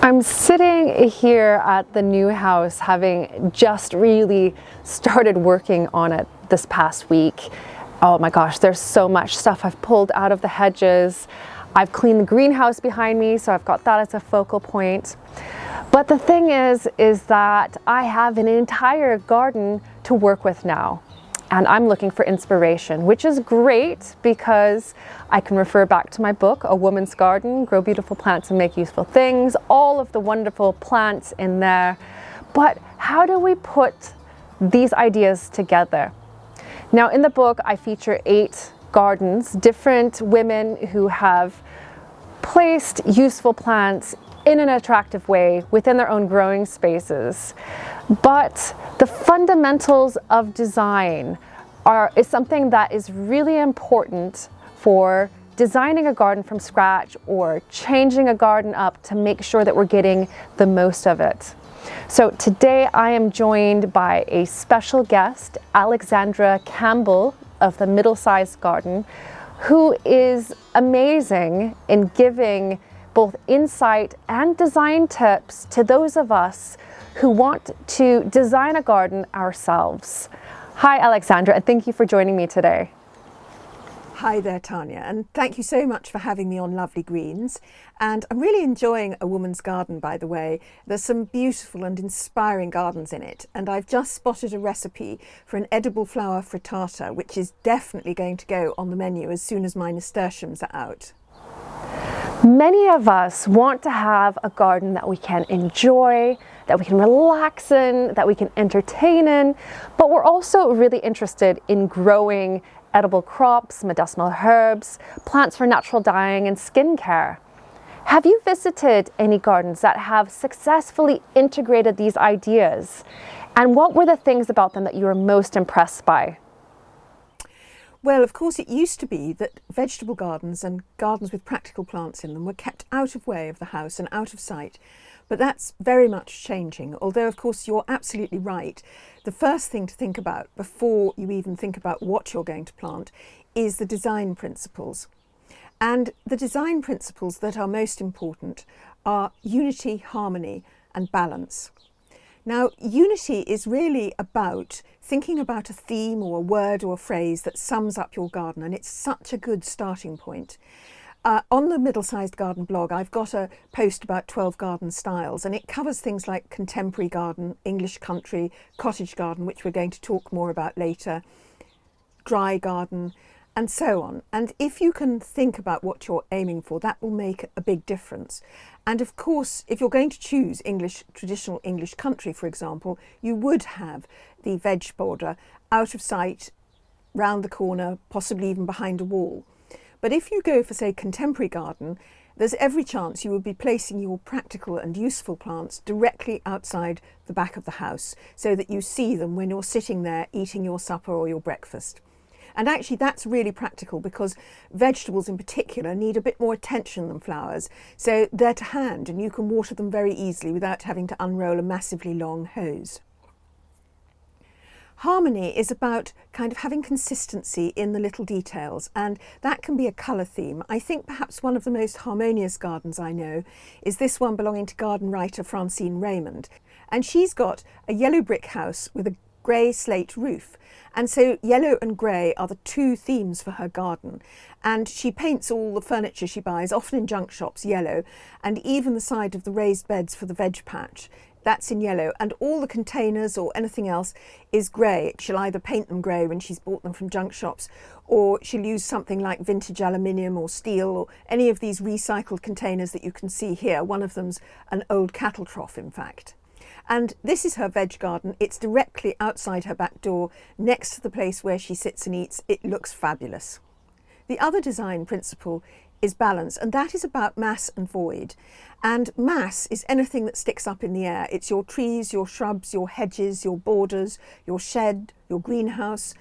I'm sitting here at the new house, having just really started working on it this past week. Oh my gosh, there's so much stuff I've pulled out of the hedges. I've cleaned the greenhouse behind me, so I've got that as a focal point. But the thing is that I have an entire garden to work with now. And I'm looking for inspiration, which is great because I can refer back to my book, A Woman's Garden, Grow Beautiful Plants and Make Useful Things, all of the wonderful plants in there. But how do we put these ideas together? Now in the book, I feature 8 gardens, different women who have placed useful plants in an attractive way within their own growing spaces. But the fundamentals of design is something that is really important for designing a garden from scratch or changing a garden up to make sure that we're getting the most of it. So today I am joined by a special guest, Alexandra Campbell of the Middle-Sized Garden, who is amazing in giving both insight and design tips to those of us who want to design a garden ourselves. Hi Alexandra, and thank you for joining me today. Hi there Tanya, and thank you so much for having me on Lovely Greens. And I'm really enjoying A Woman's Garden, by the way. There's some beautiful and inspiring gardens in it, and I've just spotted a recipe for an edible flower frittata, which is definitely going to go on the menu as soon as my nasturtiums are out. Many of us want to have a garden that we can enjoy, that we can relax in, that we can entertain in, but we're also really interested in growing edible crops, medicinal herbs, plants for natural dyeing and skincare. Have you visited any gardens that have successfully integrated these ideas? And what were the things about them that you were most impressed by? Well, of course, it used to be that vegetable gardens and gardens with practical plants in them were kept out of way of the house and out of sight. But that's very much changing, although, of course, you're absolutely right. The first thing to think about before you even think about what you're going to plant is the design principles. And the design principles that are most important are unity, harmony, and balance. Now, unity is really about thinking about a theme or a word or a phrase that sums up your garden, and it's such a good starting point. On the Middle-Sized Garden blog, I've got a post about 12 garden styles, and it covers things like contemporary garden, English country, cottage garden, which we're going to talk more about later, dry garden, and so on. And if you can think about what you're aiming for, that will make a big difference. And of course, if you're going to choose traditional English country, for example, you would have the veg border out of sight, round the corner, possibly even behind a wall. But if you go for, say, contemporary garden, there's every chance you will be placing your practical and useful plants directly outside the back of the house so that you see them when you're sitting there eating your supper or your breakfast. And actually that's really practical because vegetables in particular need a bit more attention than flowers. So they're to hand and you can water them very easily without having to unroll a massively long hose. Harmony is about kind of having consistency in the little details, and that can be a colour theme. I think perhaps one of the most harmonious gardens I know is this one belonging to garden writer Francine Raymond. And she's got a yellow brick house with a grey slate roof. And so yellow and grey are the 2 themes for her garden. And she paints all the furniture she buys, often in junk shops, yellow, and even the side of the raised beds for the veg patch. That's in yellow, and all the containers or anything else is grey. She'll either paint them grey when she's bought them from junk shops, or she'll use something like vintage aluminium or steel or any of these recycled containers that you can see here. One of them's an old cattle trough, in fact. And this is her veg garden. It's directly outside her back door, next to the place where she sits and eats. It looks fabulous. The other design principle is balance, and that is about mass and void. And mass is anything that sticks up in the air. It's your trees, your shrubs, your hedges, your borders, your shed, your greenhouse,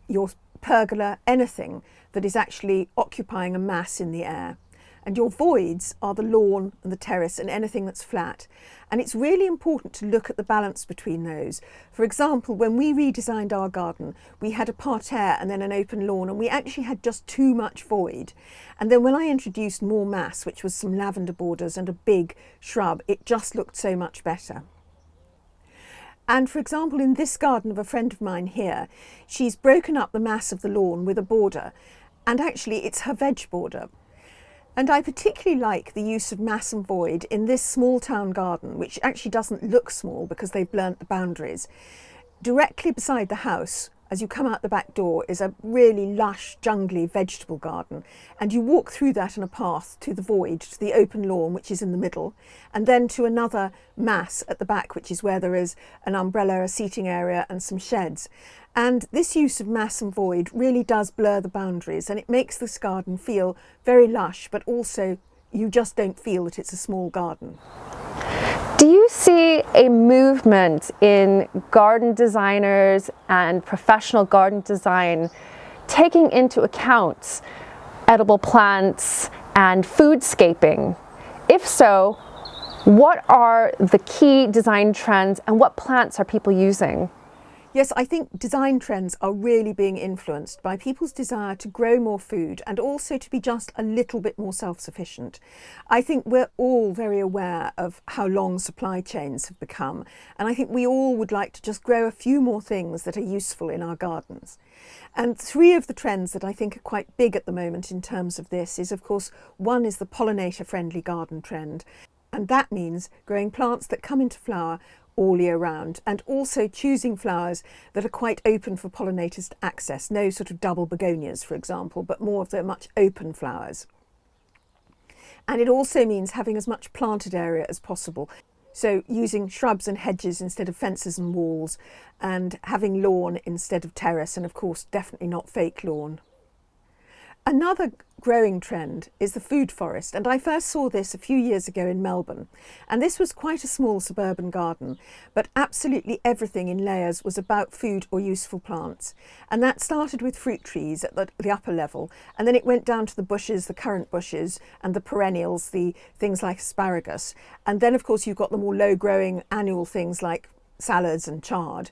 your pergola, anything that is actually occupying a mass in the air. And your voids are the lawn and the terrace and anything that's flat. And it's really important to look at the balance between those. For example, when we redesigned our garden, we had a parterre and then an open lawn, and we actually had just too much void. And then when I introduced more mass, which was some lavender borders and a big shrub, it just looked so much better. And for example, in this garden of a friend of mine here, she's broken up the mass of the lawn with a border, and actually it's her veg border. And I particularly like the use of mass and void in this small town garden, which actually doesn't look small because they've burnt the boundaries. Directly beside the house, as you come out the back door, is a really lush, jungly vegetable garden. And you walk through that on a path to the void, to the open lawn, which is in the middle, and then to another mass at the back, which is where there is an umbrella, a seating area and some sheds. And this use of mass and void really does blur the boundaries, and it makes this garden feel very lush, but also you just don't feel that it's a small garden. Do you see a movement in garden designers and professional garden design taking into account edible plants and foodscaping? If so, what are the key design trends and what plants are people using? Yes, I think design trends are really being influenced by people's desire to grow more food and also to be just a little bit more self-sufficient. I think we're all very aware of how long supply chains have become, and I think we all would like to just grow a few more things that are useful in our gardens. And three of the trends that I think are quite big at the moment in terms of this is, of course, one is the pollinator-friendly garden trend, and that means growing plants that come into flower all year round, and also choosing flowers that are quite open for pollinators to access. No sort of double begonias, for example, but more of the much open flowers. And it also means having as much planted area as possible. So using shrubs and hedges instead of fences and walls, and having lawn instead of terrace, and of course definitely not fake lawn. Another growing trend is the food forest, and I first saw this a few years ago in Melbourne, and this was quite a small suburban garden, but absolutely everything in layers was about food or useful plants. And that started with fruit trees at the upper level, and then it went down to the bushes, the currant bushes and the perennials, the things like asparagus, and then of course you've got the more low growing annual things like salads and chard.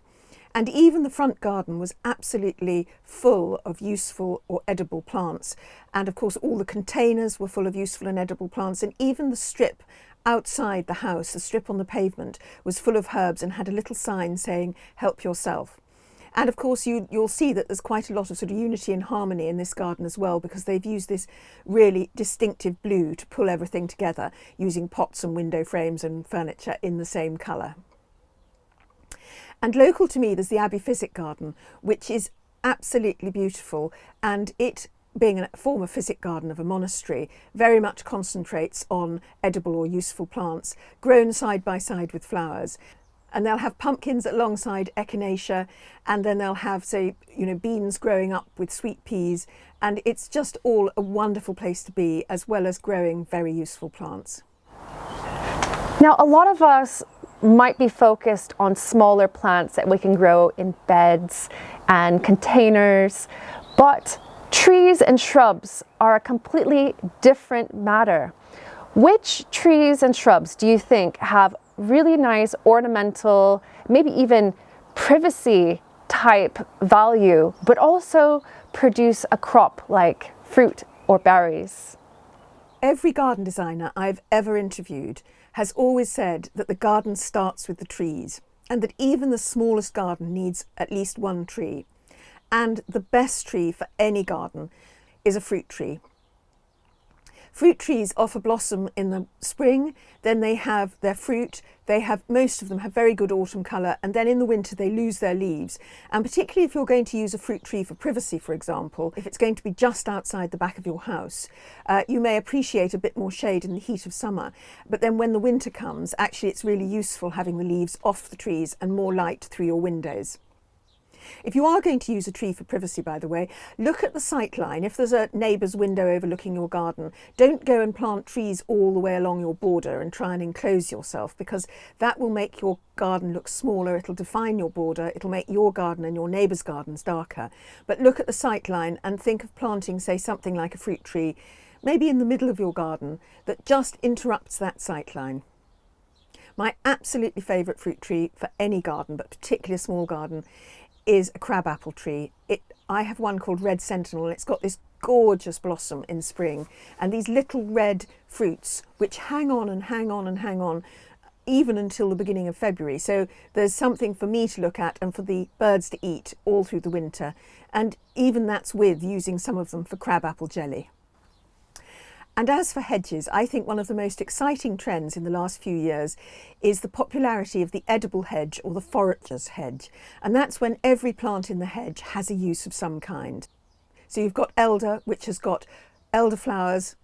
And even the front garden was absolutely full of useful or edible plants. And of course, all the containers were full of useful and edible plants. And even the strip outside the house, the strip on the pavement, was full of herbs and had a little sign saying, "Help yourself." And of course, you'll see that there's quite a lot of sort of unity and harmony in this garden as well, because they've used this really distinctive blue to pull everything together, using pots and window frames and furniture in the same colour. And local to me, there's the Abbey Physic garden, which is absolutely beautiful, and it, being a former Physic garden of a monastery, very much concentrates on edible or useful plants grown side by side with flowers. And they'll have pumpkins alongside echinacea, and then they'll have, say, beans growing up with sweet peas, and it's just all a wonderful place to be, as well as growing very useful plants. Now, a lot of us might be focused on smaller plants that we can grow in beds and containers, but trees and shrubs are a completely different matter. Which trees and shrubs do you think have really nice ornamental, maybe even privacy type value, but also produce a crop like fruit or berries? Every garden designer I've ever interviewed has always said that the garden starts with the trees, and that even the smallest garden needs at least one tree. And the best tree for any garden is a fruit tree. Fruit trees offer blossom in the spring, then they have their fruit, most of them have very good autumn colour, and then in the winter they lose their leaves. And particularly if you're going to use a fruit tree for privacy, for example, if it's going to be just outside the back of your house, you may appreciate a bit more shade in the heat of summer. But then when the winter comes, actually it's really useful having the leaves off the trees and more light through your windows. If you are going to use a tree for privacy, by the way, look at the sightline. If there's a neighbour's window overlooking your garden, don't go and plant trees all the way along your border and try and enclose yourself, because that will make your garden look smaller, it'll define your border, it'll make your garden and your neighbour's gardens darker. But look at the sightline and think of planting, say, something like a fruit tree maybe in the middle of your garden, that just interrupts that sightline. My absolutely favourite fruit tree for any garden, but particularly a small garden, is a crabapple tree. I have one called Red Sentinel, and it's got this gorgeous blossom in spring, and these little red fruits which hang on and hang on and hang on even until the beginning of February. So there's something for me to look at and for the birds to eat all through the winter, and even that's with using some of them for crabapple jelly. And as for hedges, I think one of the most exciting trends in the last few years is the popularity of the edible hedge, or the forager's hedge. And that's when every plant in the hedge has a use of some kind. So you've got elder, which has got elderflowers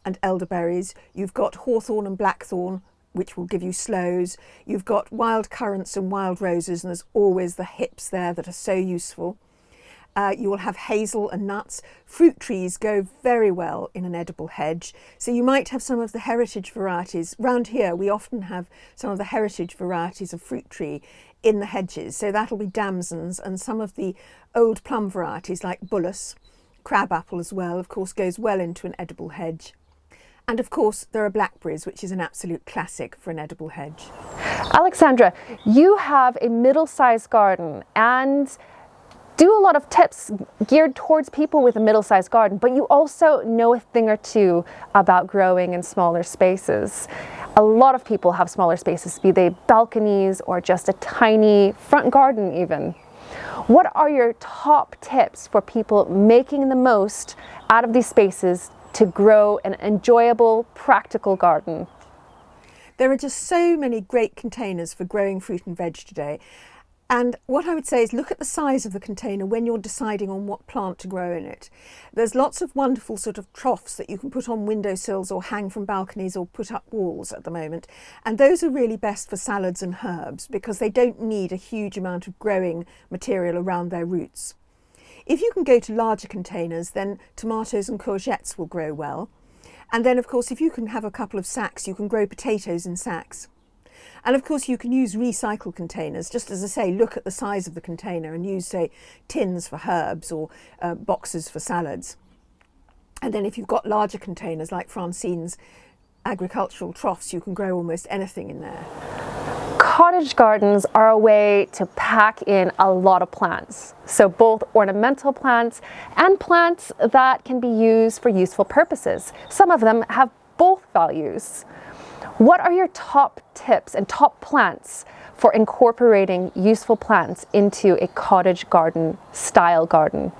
and elderberries. You've got hawthorn and blackthorn, which will give you sloes. You've got wild currants and wild roses, and there's always the hips there that are so useful. You will have hazel and nuts. Fruit trees go very well in an edible hedge. So you might have some of the heritage varieties. Round here we often have some of the heritage varieties of fruit tree in the hedges. So that'll be damsons, and some of the old plum varieties like bullace. Crabapple as well, of course, goes well into an edible hedge. And of course there are blackberries, which is an absolute classic for an edible hedge. Alexandra, you have a middle-sized garden and do a lot of tips geared towards people with a middle-sized garden, but you also know a thing or two about growing in smaller spaces. A lot of people have smaller spaces, be they balconies or just a tiny front garden even. What are your top tips for people making the most out of these spaces to grow an enjoyable, practical garden? There are just so many great containers for growing fruit and veg today. And what I would say is look at the size of the container when you're deciding on what plant to grow in it. There's lots of wonderful sort of troughs that you can put on windowsills or hang from balconies or put up walls at the moment. And those are really best for salads and herbs because they don't need a huge amount of growing material around their roots. If you can go to larger containers, then tomatoes and courgettes will grow well. And then of course, if you can have a couple of sacks, you can grow potatoes in sacks. And of course you can use recycled containers. Just as I say, look at the size of the container and use, say, tins for herbs or boxes for salads. And then if you've got larger containers like Francine's agricultural troughs, you can grow almost anything in there. Cottage gardens are a way to pack in a lot of plants. So both ornamental plants and plants that can be used for useful purposes. Some of them have both values. What are your top tips and top plants for incorporating useful plants into a cottage garden style garden?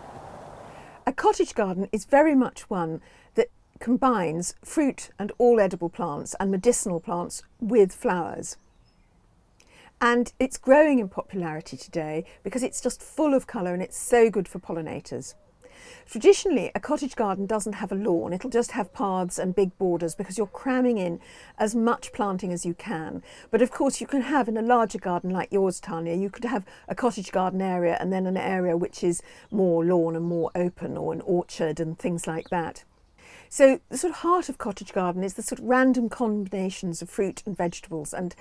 A cottage garden is very much one that combines fruit and all edible plants and medicinal plants with flowers. And it's growing in popularity today because it's just full of colour and it's so good for pollinators. Traditionally, a cottage garden doesn't have a lawn. It'll just have paths and big borders because you're cramming in as much planting as you can. But of course, you can have in a larger garden like yours, Tanya, you could have a cottage garden area and then an area which is more lawn and more open, or an orchard and things like that. So the sort of heart of cottage garden is the sort of random combinations of fruit and vegetables. And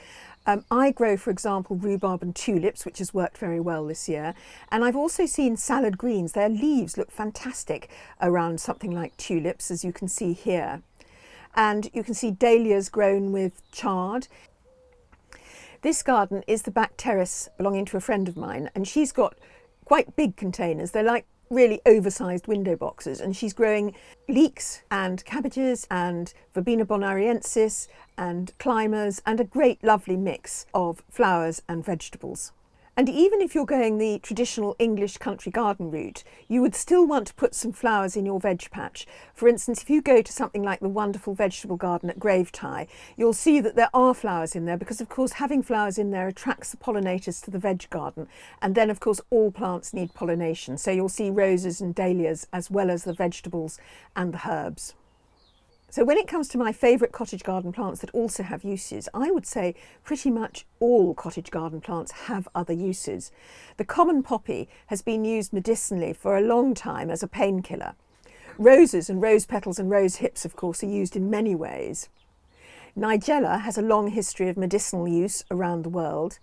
I grow, for example, rhubarb and tulips, which has worked very well this year. And I've also seen salad greens. Their leaves look fantastic around something like tulips, as you can see here. And you can see dahlias grown with chard. This garden is the back terrace belonging to a friend of mine, and she's got quite big containers. They're like really oversized window boxes, and she's growing leeks and cabbages and Verbena bonariensis and climbers and a great lovely mix of flowers and vegetables. And even if you're going the traditional English country garden route, you would still want to put some flowers in your veg patch. For instance, if you go to something like the wonderful vegetable garden at Gravetie, you'll see that there are flowers in there because, of course, having flowers in there attracts the pollinators to the veg garden. And then, of course, all plants need pollination. So you'll see roses and dahlias as well as the vegetables and the herbs. So when it comes to my favourite cottage garden plants that also have uses, I would say pretty much all cottage garden plants have other uses. The common poppy has been used medicinally for a long time as a painkiller. Roses and rose petals and rose hips, of course, are used in many ways. Nigella has a long history of medicinal use around the world.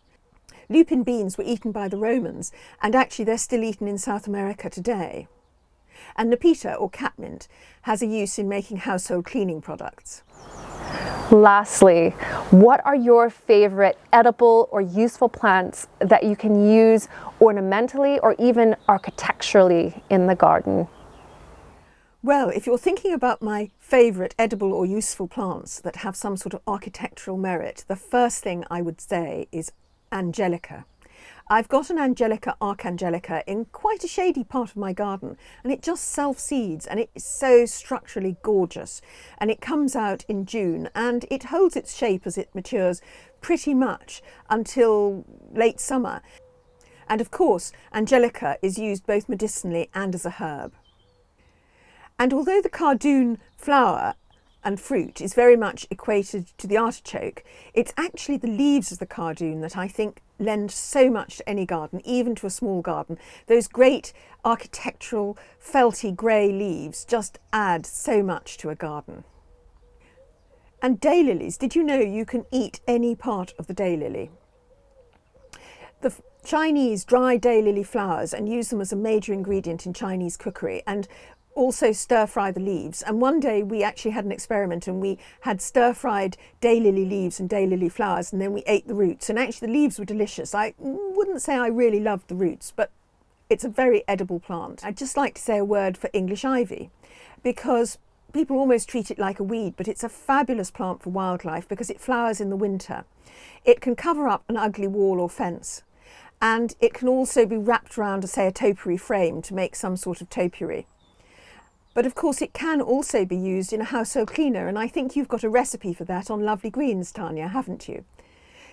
Lupin beans were eaten by the Romans, and actually they're still eaten in South America today. And Nepeta, or catmint, has a use in making household cleaning products. Lastly, what are your favorite edible or useful plants that you can use ornamentally or even architecturally in the garden? Well, if you're thinking about my favourite edible or useful plants that have some sort of architectural merit, the first thing I would say is Angelica. I've got an Angelica archangelica in quite a shady part of my garden, and it just self-seeds, and it's so structurally gorgeous, and it comes out in June, and it holds its shape as it matures pretty much until late summer. And of course, Angelica is used both medicinally and as a herb. And although the cardoon flower and fruit is very much equated to the artichoke, it's actually the leaves of the cardoon that I think lend so much to any garden, even to a small garden. Those great architectural felty grey leaves just add so much to a garden. And daylilies, did you know you can eat any part of the daylily? The Chinese dry daylily flowers and use them as a major ingredient in Chinese cookery, and also stir fry the leaves. And one day we actually had an experiment and we had stir fried daylily leaves and daylily flowers, and then we ate the roots, and actually the leaves were delicious. I wouldn't say I really loved the roots, but it's a very edible plant. I'd just like to say a word for English ivy, because people almost treat it like a weed, but it's a fabulous plant for wildlife because it flowers in the winter. It can cover up an ugly wall or fence, and it can also be wrapped around, say, a topiary frame to make some sort of topiary. But of course it can also be used in a household cleaner, and I think you've got a recipe for that on Lovely Greens, Tanya, haven't you?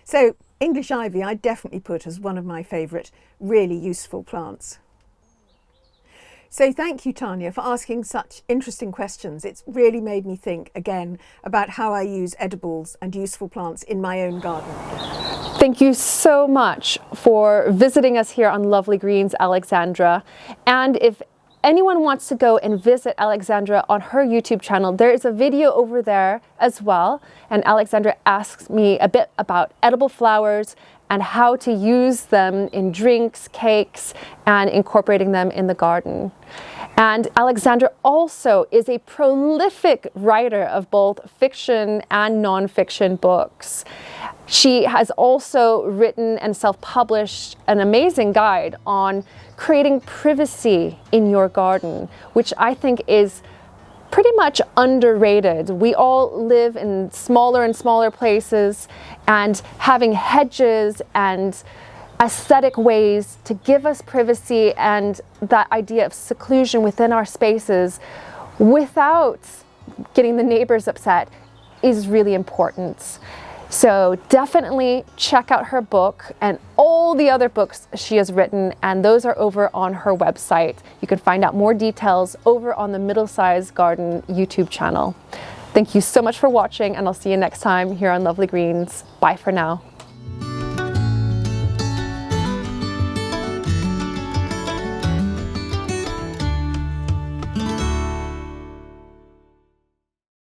So English ivy I'd definitely put as one of my favourite really useful plants. So thank you, Tanya, for asking such interesting questions. It's really made me think again about how I use edibles and useful plants in my own garden. Thank you so much for visiting us here on Lovely Greens, Alexandra. And if anyone wants to go and visit Alexandra on her YouTube channel, there is a video over there as well. And Alexandra asks me a bit about edible flowers and how to use them in drinks, cakes, and incorporating them in the garden. And Alexandra also is a prolific writer of both fiction and non-fiction books. She has also written and self-published an amazing guide on creating privacy in your garden, which I think is pretty much underrated. We all live in smaller and smaller places, and having hedges and aesthetic ways to give us privacy and that idea of seclusion within our spaces without getting the neighbors upset is really important. So definitely check out her book and all the other books she has written, and those are over on her website. You can find out more details over on the Middle Size Garden YouTube channel. Thank you so much for watching, and I'll see you next time here on Lovely Greens. Bye for now.